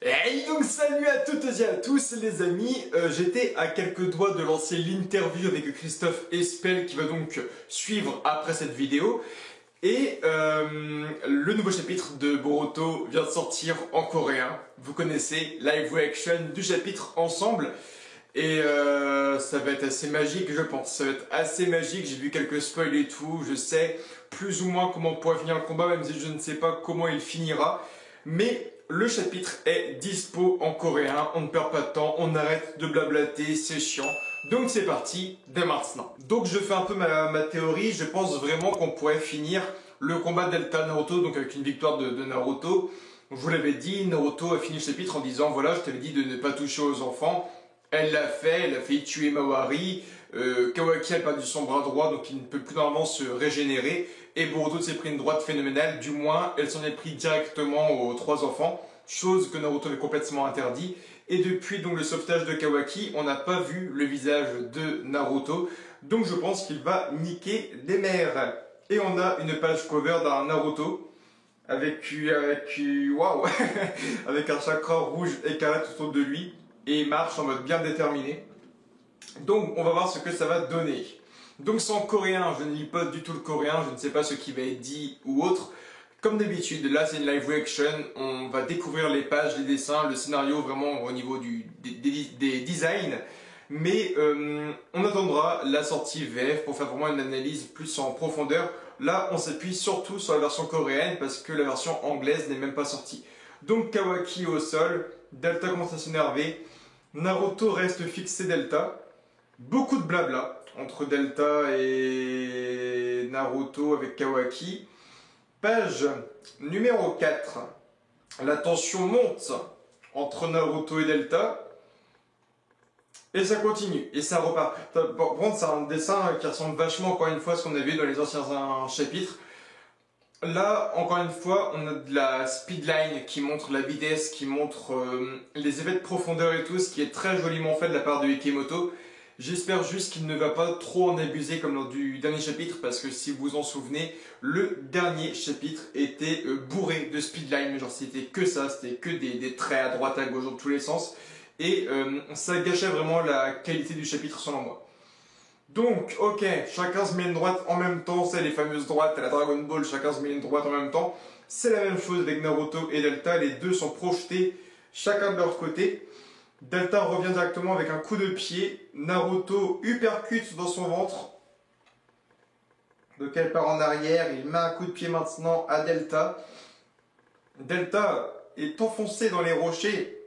Hey, donc salut à toutes et à tous les amis, j'étais à quelques doigts de lancer l'interview avec Christophe Espel qui va donc suivre après cette vidéo. Et le nouveau chapitre de Boruto vient de sortir en coréen. Vous connaissez, live reaction du chapitre ensemble. Et ça va être assez magique, je pense. Ça va être assez magique, j'ai vu quelques spoils et tout. Je sais plus ou moins comment pourrait finir le combat, même si je ne sais pas comment il finira. Mais le chapitre est dispo en coréen, on ne perd pas de temps, on arrête de blablater, c'est chiant. Donc c'est parti, dès maintenant. Donc je fais un peu ma théorie, je pense vraiment qu'on pourrait finir le combat Delta Naruto, donc avec une victoire de Naruto. Je vous l'avais dit, Naruto a fini le chapitre en disant voilà, je t'avais dit de ne pas toucher aux enfants. Elle l'a fait, elle a fait tuer Mawari, Kawaki a perdu son bras droit donc il ne peut plus normalement se régénérer et Boruto s'est pris une droite phénoménale, du moins elle s'en est pris directement aux trois enfants, chose que Naruto avait complètement interdit. Et depuis donc le sauvetage de Kawaki, on n'a pas vu le visage de Naruto, donc je pense qu'il va niquer des mères. Et on a une page cover d'un Naruto avec waouh, avec un chakra rouge écarlate autour de lui. Et il marche en mode bien déterminé. Donc on va voir ce que ça va donner. Donc c'est en coréen, je ne lis pas du tout le coréen, je ne sais pas ce qui va être dit ou autre. Comme d'habitude, là c'est une live reaction, on va découvrir les pages, les dessins, le scénario vraiment au niveau des designs. Mais on attendra la sortie VF pour faire vraiment une analyse plus en profondeur. Là on s'appuie surtout sur la version coréenne parce que la version anglaise n'est même pas sortie. Donc Kawaki au sol, Delta commence à s'énerver. Naruto reste fixé Delta. Beaucoup de blabla entre Delta et Naruto avec Kawaki. Page numéro 4. La tension monte entre Naruto et Delta. Et ça continue. Et ça repart. Par contre, c'est un dessin qui ressemble vachement encore une fois à ce qu'on a vu dans les anciens chapitres. Là, encore une fois, on a de la speedline qui montre la vitesse, qui montre les effets de profondeur et tout, ce qui est très joliment fait de la part de Ikemoto. J'espère juste qu'il ne va pas trop en abuser comme lors du dernier chapitre, parce que si vous vous en souvenez, le dernier chapitre était bourré de speedline, mais genre c'était que ça, c'était que des traits à droite, à gauche, dans tous les sens. Et ça gâchait vraiment la qualité du chapitre selon moi. Donc, ok, chacun se met une droite en même temps, c'est les fameuses droites à la Dragon Ball, chacun se met une droite en même temps. C'est la même chose avec Naruto et Delta, les deux sont projetés chacun de leur côté. Delta revient directement avec un coup de pied, Naruto uppercut dans son ventre. Donc elle part en arrière, il met un coup de pied maintenant à Delta. Delta est enfoncé dans les rochers.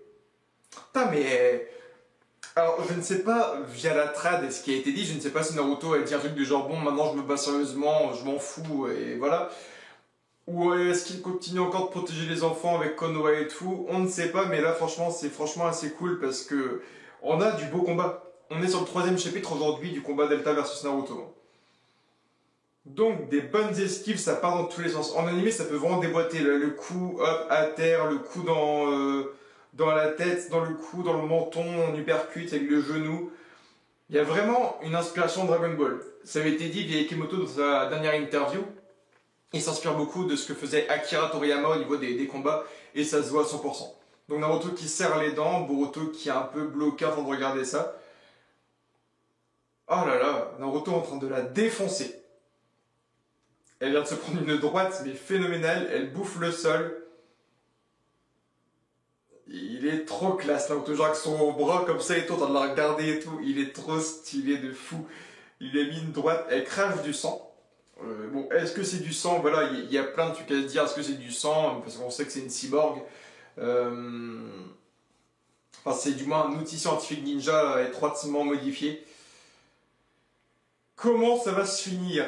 Putain mais... Alors, je ne sais pas, via la trad et ce qui a été dit, je ne sais pas si Naruto a dit un truc du genre, bon, maintenant je me bats sérieusement, je m'en fous, et voilà. Ou est-ce qu'il continue encore de protéger les enfants avec Konoha et tout, on ne sait pas, mais là, franchement, c'est franchement assez cool parce que on a du beau combat. On est sur le 3e chapitre aujourd'hui du combat Delta versus Naruto. Donc, des bonnes esquives, ça part dans tous les sens. En animé, ça peut vraiment déboîter, le coup, hop, à terre, le coup dans la tête, dans le cou, dans le menton, on uppercut avec le genou. Il y a vraiment une inspiration Dragon Ball. Ça avait été dit via Ikemoto dans sa dernière interview. Il s'inspire beaucoup de ce que faisait Akira Toriyama au niveau des combats, et ça se voit à 100%. Donc Naruto qui serre les dents, Boruto qui est un peu bloqué en train de regarder ça. Oh là là, Naruto en train de la défoncer. Elle vient de se prendre une droite, mais phénoménale, elle bouffe le sol. Il est trop classe, Naruto, genre avec son bras comme ça et tout, en train de la regarder et tout. Il est trop stylé de fou. Il a mis une droite, elle crache du sang. Bon, est-ce que c'est du sang? Voilà, il y a plein de trucs à se dire. Est-ce que c'est du sang? Parce qu'on sait que c'est une cyborg. Enfin, c'est du moins un outil scientifique ninja étroitement modifié. Comment ça va se finir?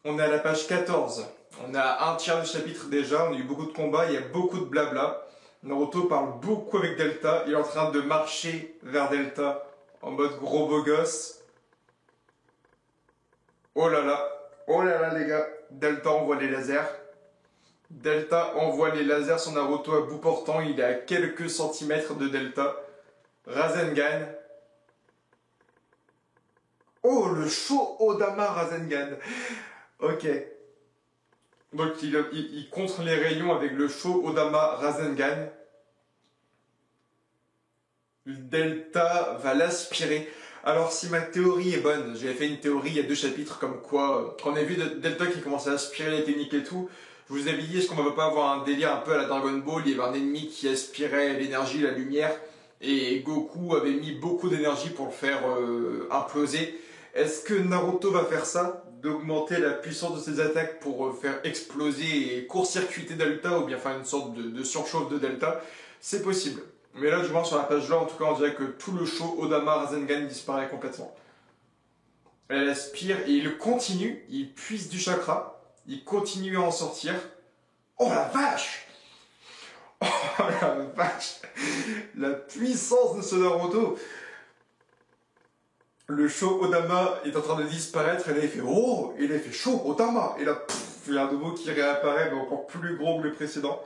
On est à la page 14. On a un tiers du chapitre déjà. On a eu beaucoup de combats, il y a beaucoup de blabla. Naruto parle beaucoup avec Delta, il est en train de marcher vers Delta en mode gros beau gosse. Oh là là les gars, Delta envoie les lasers. Delta envoie les lasers sur Naruto à bout portant, il est à quelques centimètres de Delta. Rasengan. Oh le Sho Odama Rasengan. Ok. Donc il contre les rayons avec le Sho Odama Rasengan. Delta va l'aspirer. Alors si ma théorie est bonne, j'avais fait une théorie il y a 2 chapitres comme quoi, quand on a vu Delta qui commençait à aspirer les techniques et tout, je vous avais dit est-ce qu'on va pas avoir un délire un peu à la Dragon Ball, il y avait un ennemi qui aspirait l'énergie, la lumière, et Goku avait mis beaucoup d'énergie pour le faire imploser. Est-ce que Naruto va faire ça? D'augmenter la puissance de ses attaques pour faire exploser et court-circuiter Delta ou bien faire une sorte de surchauffe de Delta? C'est possible. Mais là, je vois sur la page là, en tout cas, on dirait que tout le show Odama Rasengan disparaît complètement. Elle aspire et il continue, il puise du chakra, il continue à en sortir. Oh la vache! Oh la vache! La puissance de ce Naruto! Le show Odama est en train de disparaître et là il fait oh! Et là il fait show Odama! Et là, pff, il y a un nouveau qui réapparaît, mais encore plus gros que le précédent.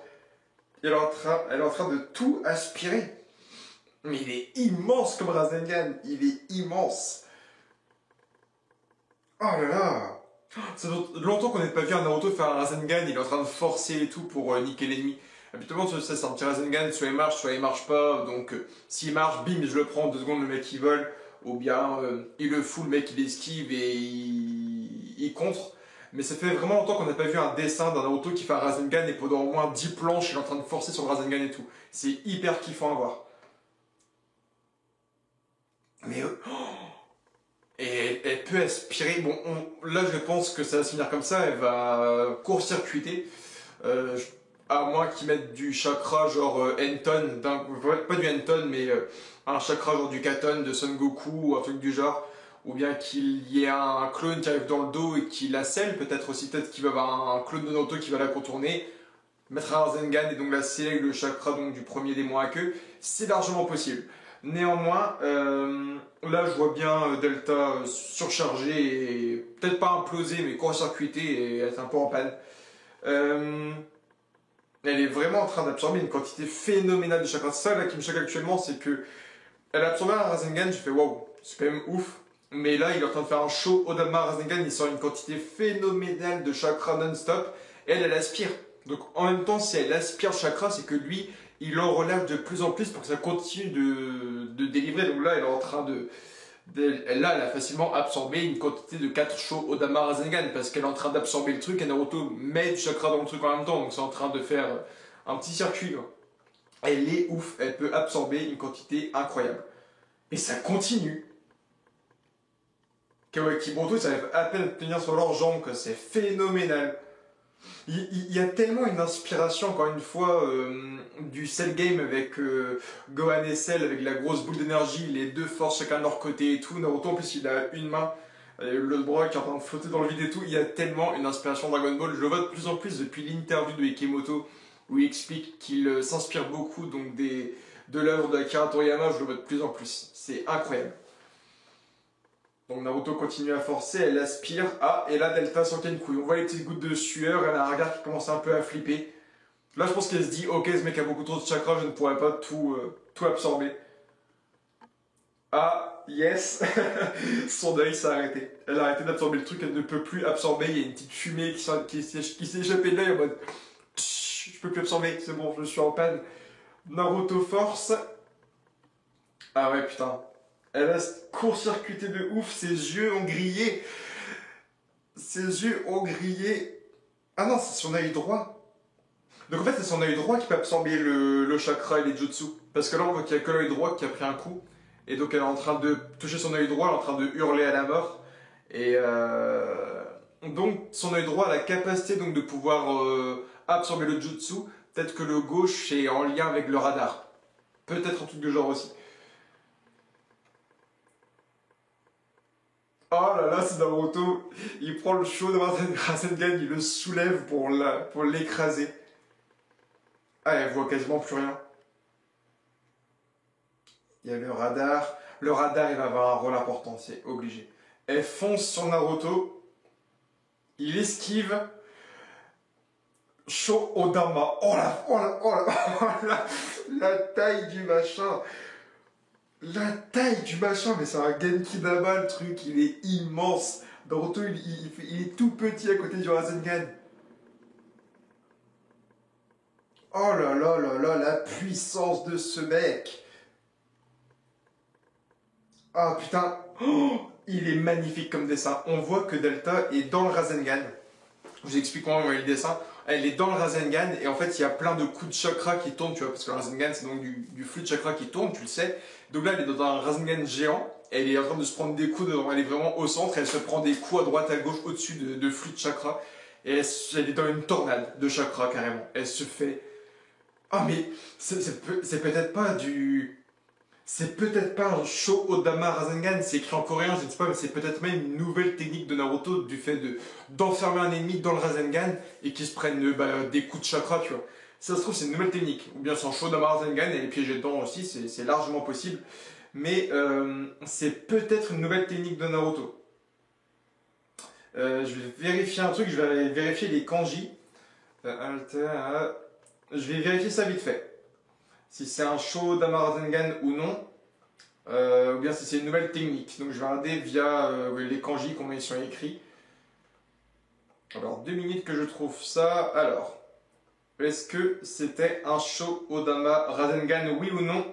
Et elle est en train de tout aspirer. Mais il est immense comme Rasengan, il est immense. Oh là là. Ça fait longtemps qu'on n'a pas vu un Naruto faire un Rasengan, il est en train de forcer et tout pour niquer l'ennemi. Habituellement, c'est un petit Rasengan, soit il marche pas, donc s'il marche, bim, je le prends, 2 secondes, le mec il vole, ou bien il le fout, le mec il esquive et il contre. Mais ça fait vraiment longtemps qu'on n'a pas vu un dessin d'un Naruto qui fait un Rasengan et pendant au moins 10 planches, il est en train de forcer sur le Rasengan et tout. C'est hyper kiffant à voir. Mais et elle peut aspirer. Bon, là je pense que ça va se finir comme ça. Elle va court-circuiter. Euh, à moins qu'ils mettent du chakra genre Enton, pas du Enton, mais un chakra genre du Katon de Son Goku ou un truc du genre. Ou bien qu'il y ait un clone qui arrive dans le dos et qui la scelle. Peut-être aussi, peut-être qu'il va y avoir un clone de Naruto qui va la contourner. Mettre un Rasengan et donc la sceller le chakra donc, du premier démon à queue. C'est largement possible. Néanmoins, là je vois bien Delta surchargé et peut-être pas implosé mais court-circuité et être un peu en panne. Elle est vraiment en train d'absorber une quantité phénoménale de chakra. Ça là qui me choque actuellement, c'est que elle a absorbé un Rasengan, je fais waouh, c'est quand même ouf. Mais là il est en train de faire un show Odama Rasengan, il sort une quantité phénoménale de chakra non-stop et elle aspire. Donc en même temps, si elle aspire le chakra, c'est que lui, il en relâche de plus en plus pour que ça continue de délivrer. Donc là, elle est en train là, elle a facilement absorbé une quantité de 4 shows Odama Rasengan parce qu'elle est en train d'absorber le truc et Naruto met du chakra dans le truc en même temps. Donc c'est en train de faire un petit circuit, quoi. Elle est ouf, elle peut absorber une quantité incroyable. Et ça continue. Kawaki Boruto, ça arrive à peine à tenir sur leurs jambes, quoi. C'est phénoménal. Il y a tellement une inspiration, encore une fois, du Cell Game avec Gohan et Cell, avec la grosse boule d'énergie, les deux forces chacun de leur côté et tout. Naruto, en plus, il a une main, le bras qui est en train de flotter dans le vide et tout. Il y a tellement une inspiration Dragon Ball. Je le vois de plus en plus depuis l'interview de Ikemoto, où il explique qu'il s'inspire beaucoup donc, de l'œuvre d'Akira Toriyama. Je le vois de plus en plus. C'est incroyable. Donc Naruto continue à forcer, elle aspire. Ah, et là Delta sent qu'il y a une couille. On voit les petites gouttes de sueur, elle a un regard qui commence un peu à flipper. Là je pense qu'elle se dit, ok ce mec a beaucoup trop de chakra, je ne pourrais pas tout absorber. Ah, yes. Son œil s'est arrêté. Elle a arrêté d'absorber le truc, elle ne peut plus absorber. Il y a une petite fumée qui s'est échappée de l'œil en mode, je peux plus absorber, c'est bon, je suis en panne. Naruto force. Ah ouais putain. Elle a court-circuité de ouf, ses yeux ont grillé. Ses yeux ont grillé. Ah non, c'est son œil droit. Donc en fait, c'est son œil droit qui peut absorber le chakra et les jutsu. Parce que là, on voit qu'il n'y a que l'œil droit qui a pris un coup. Et donc elle est en train de toucher son œil droit, elle est en train de hurler à la mort. Et donc son œil droit a la capacité donc, de pouvoir absorber le jutsu. Peut-être que le gauche est en lien avec le radar. Peut-être un truc de genre aussi. Oh là là, c'est Naruto. Il prend le show de Rasengan, il le soulève pour l'écraser. Ah, elle voit quasiment plus rien. Il y a le radar. Le radar, il va avoir un rôle important, c'est obligé. Elle fonce sur Naruto. Il esquive. Sho Odama. La taille du machin. La taille du machin, mais c'est un Genki Dama le truc, il est immense. Naruto, il est tout petit à côté du Rasengan. Oh là là là là, la puissance de ce mec. Ah putain, oh, il est magnifique comme dessin. On voit que Delta est dans le Rasengan. Je vous explique comment est le dessin. Elle est dans le Rasengan et en fait il y a plein de coups de chakra qui tournent, tu vois, parce que le Rasengan c'est donc du flux de chakra qui tourne, tu le sais. Donc là elle est dans un Rasengan géant, elle est en train de se prendre des coups dedans, elle est vraiment au centre, elle se prend des coups à droite à gauche au-dessus de flux de chakra. Et elle est dans une tornade de chakra carrément. Elle se fait... Ah mais c'est peut-être pas du... C'est peut-être pas un Sho Odama Rasengan, c'est écrit en coréen, je ne sais pas, mais c'est peut-être même une nouvelle technique de Naruto du fait d'enfermer un ennemi dans le Rasengan et qu'il se prenne des coups de chakra, tu vois. Ça se trouve, c'est une nouvelle technique. Ou bien c'est un Sho Odama Rasengan et les piéger dedans aussi, c'est largement possible. Mais c'est peut-être une nouvelle technique de Naruto. Je vais vérifier un truc, je vais vérifier les kanji. Je vais vérifier ça vite fait. Si c'est un Sho Odama Rasengan ou non, ou bien si c'est une nouvelle technique. Donc je vais regarder via les kanji, comment ils sont écrits. Alors, 2 minutes que je trouve ça. Alors, est-ce que c'était un Sho Odama Rasengan, oui ou non?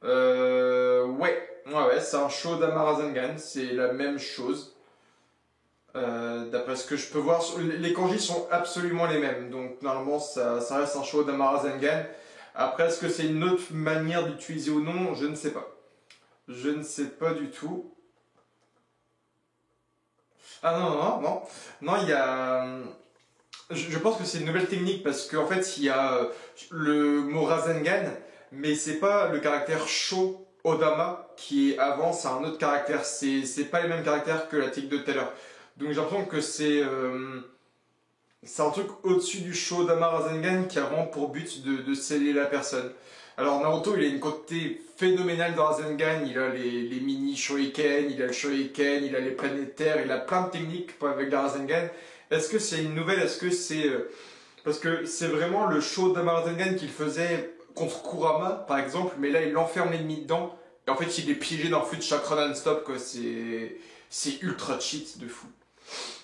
Ouais, c'est un Sho Odama Rasengan, c'est la même chose. D'après ce que je peux voir, les kanji sont absolument les mêmes. Donc normalement, ça reste un Sho Odama Rasengan. Après, est-ce que c'est une autre manière d'utiliser ou non? Je ne sais pas. Je ne sais pas du tout. Ah non. Non, il y a... Je pense que c'est une nouvelle technique parce qu'en fait, il y a le mot Rasengan, mais c'est pas le caractère Sho Odama qui est avant, c'est un autre caractère. C'est pas les mêmes caractères que la technique de tout à l'heure. Donc j'ai l'impression que c'est un truc au-dessus du Sho Odama Rasengan qui a vraiment pour but de sceller la personne. Alors Naruto, il a une côté phénoménale dans Rasengan, il a les mini Shoryuken, il a le Shoryuken, il a les planétaires, il a plein de techniques avec la Rasengan. Est-ce que c'est une nouvelle? Est-ce que c'est... parce que c'est vraiment le Sho Odama Rasengan qu'il faisait contre Kurama, par exemple, mais là il enferme l'ennemi dedans, et en fait il est piégé dans le flux de chakra non-stop, quoi. C'est ultra cheat de fou.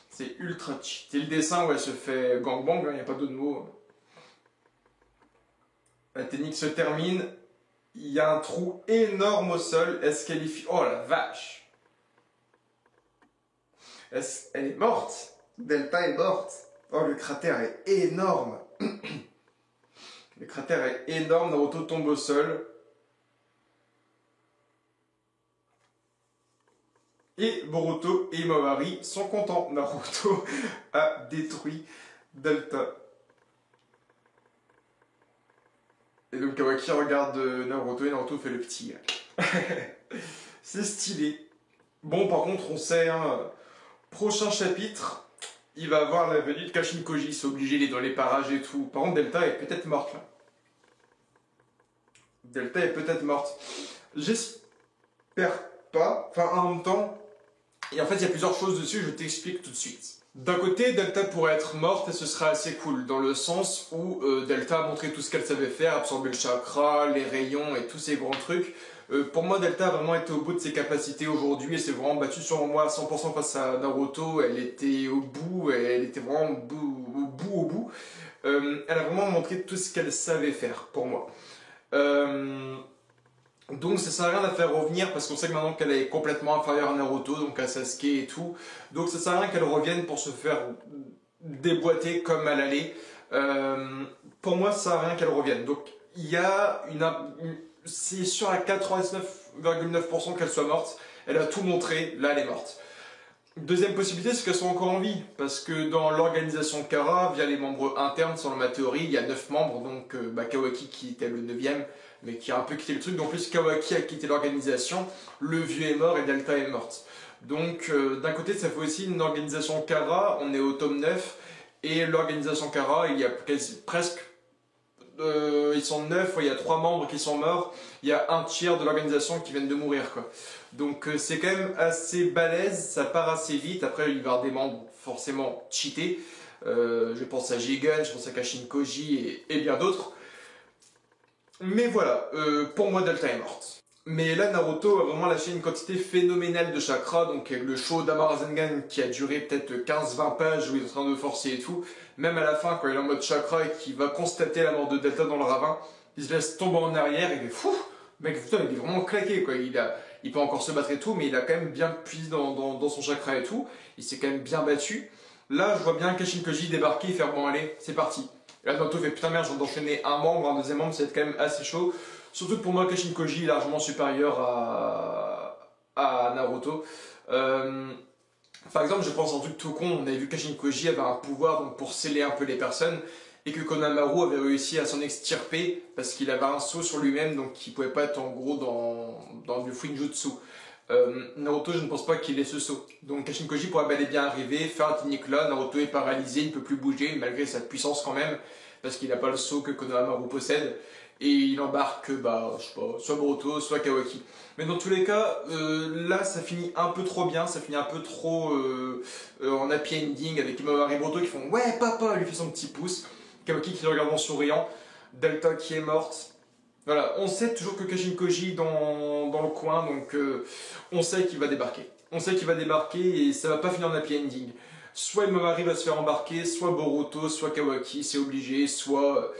C'est ultra cheat. Et le dessin où elle se fait gangbang, il n'y a pas d'autre mot. La technique se termine. Il y a un trou énorme au sol. Elle se qualifie. Oh la vache! Elle est morte. Delta est morte. Oh, le cratère est énorme. Le cratère est énorme. Naruto tombe au sol. Et Boruto et Imabari sont contents. Naruto a détruit Delta. Et donc Kawaki regarde Naruto et Naruto fait le petit. C'est stylé. Bon, par contre, on sait, hein, prochain chapitre, il va avoir la venue de Kashin Koji. C'est obligé, il est dans les parages et tout. Par contre, Delta est peut-être morte là. Delta est peut-être morte. J'espère pas. Enfin, en même temps. Et en fait, il y a plusieurs choses dessus, je t'explique tout de suite. D'un côté, Delta pourrait être morte et ce serait assez cool, dans le sens où Delta a montré tout ce qu'elle savait faire, absorber le chakra, les rayons et tous ces grands trucs. Pour moi, Delta a vraiment été au bout de ses capacités aujourd'hui et s'est vraiment battue sur moi à 100% face à Naruto. Elle était au bout, elle était vraiment au bout. Elle a vraiment montré tout ce qu'elle savait faire, pour moi. Donc ça sert à rien de la faire revenir parce qu'on sait que maintenant qu'elle est complètement inférieure à Naruto, donc à Sasuke et tout. Donc ça sert à rien qu'elle revienne pour se faire déboîter comme elle allait. Pour moi ça sert à rien qu'elle revienne. Donc il y a c'est sûr à 99,9% qu'elle soit morte. Elle a tout montré, là elle est morte. Deuxième possibilité, c'est qu'elles sont encore en vie, parce que dans l'organisation Kara, via les membres internes, selon ma théorie, il y a 9 membres, donc Kawaki qui était le 9e, mais qui a un peu quitté le truc, donc plus Kawaki a quitté l'organisation, le vieux est mort et Delta est morte. Donc d'un côté, ça fait aussi une organisation Kara, on est au tome 9, et l'organisation Kara, il y a presque... ils sont 9, il y a 3 membres qui sont morts, il y a un tiers de l'organisation qui viennent de mourir, quoi. Donc c'est quand même assez balèze, ça part assez vite. Après il va y avoir des membres forcément cheatés. Je pense à Jigen, je pense à Kashin Koji et bien d'autres. Mais voilà, pour moi Delta est morte. Mais là Naruto a vraiment lâché une quantité phénoménale de chakra, donc le Sho Odama Rasengan qui a duré peut-être 15-20 pages où il est en train de forcer et tout. Même à la fin quand il est en mode chakra et qu'il va constater la mort de Delta dans le ravin, il se laisse tomber en arrière et il fait fou. Mec, putain, il est vraiment claqué, quoi. Il peut encore se battre et tout, mais il a quand même bien puisé dans son chakra et tout. Il s'est quand même bien battu. Là, je vois bien Kashin Koji débarquer et faire bon, allez, c'est parti. Et là, Naruto fait putain, merde, j'ai d'enchaîner un membre, un deuxième membre, ça va être quand même assez chaud. Surtout que pour moi, Kashin Koji est largement supérieur à Naruto. Par exemple, je pense en truc tout con, on avait vu Kashin Koji avait un pouvoir donc, pour sceller un peu les personnes et que Konamaru avait réussi à s'en extirper parce qu'il avait un sceau sur lui-même donc il pouvait pas être en gros dans du Fuinjutsu. Naruto, je ne pense pas qu'il ait ce sceau. Donc Kashin Koji pourrait bel et bien arriver, faire la technique là, Naruto est paralysé, il ne peut plus bouger malgré sa puissance quand même parce qu'il n'a pas le sceau que Konohamaru possède. Et il embarque, bah, je sais pas, soit Boruto, soit Kawaki. Mais dans tous les cas, là, ça finit un peu trop bien, ça finit un peu trop en happy ending avec Imamari et Boruto qui font « Ouais, papa !» lui fait son petit pouce. Kawaki qui le regarde en souriant. Delta qui est morte. Voilà, on sait toujours que Kashin Koji dans le coin, donc on sait qu'il va débarquer. On sait qu'il va débarquer et ça va pas finir en happy ending. Soit Imamari va se faire embarquer, soit Boruto, soit Kawaki, c'est obligé, soit...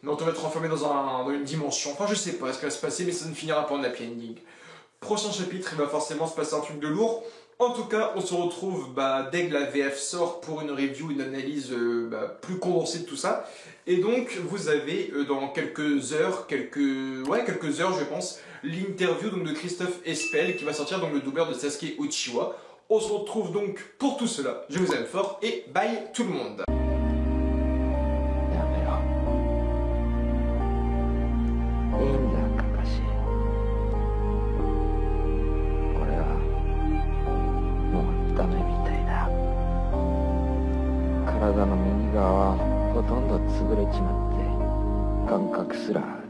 Naruto va être enfermé dans une dimension. Enfin, je sais pas ce qui va se passer, mais ça ne finira pas en happy ending. Prochain chapitre, il va forcément se passer un truc de lourd. En tout cas, on se retrouve dès que la VF sort pour une review, une analyse plus condensée de tout ça. Et donc, vous avez dans quelques heures, je pense, l'interview de Christophe Espel qui va sortir, donc le doubleur de Sasuke Uchiwa. On se retrouve donc pour tout cela. Je vous aime fort et bye tout le monde. 体の右側はほとんど潰れちまって感覚すら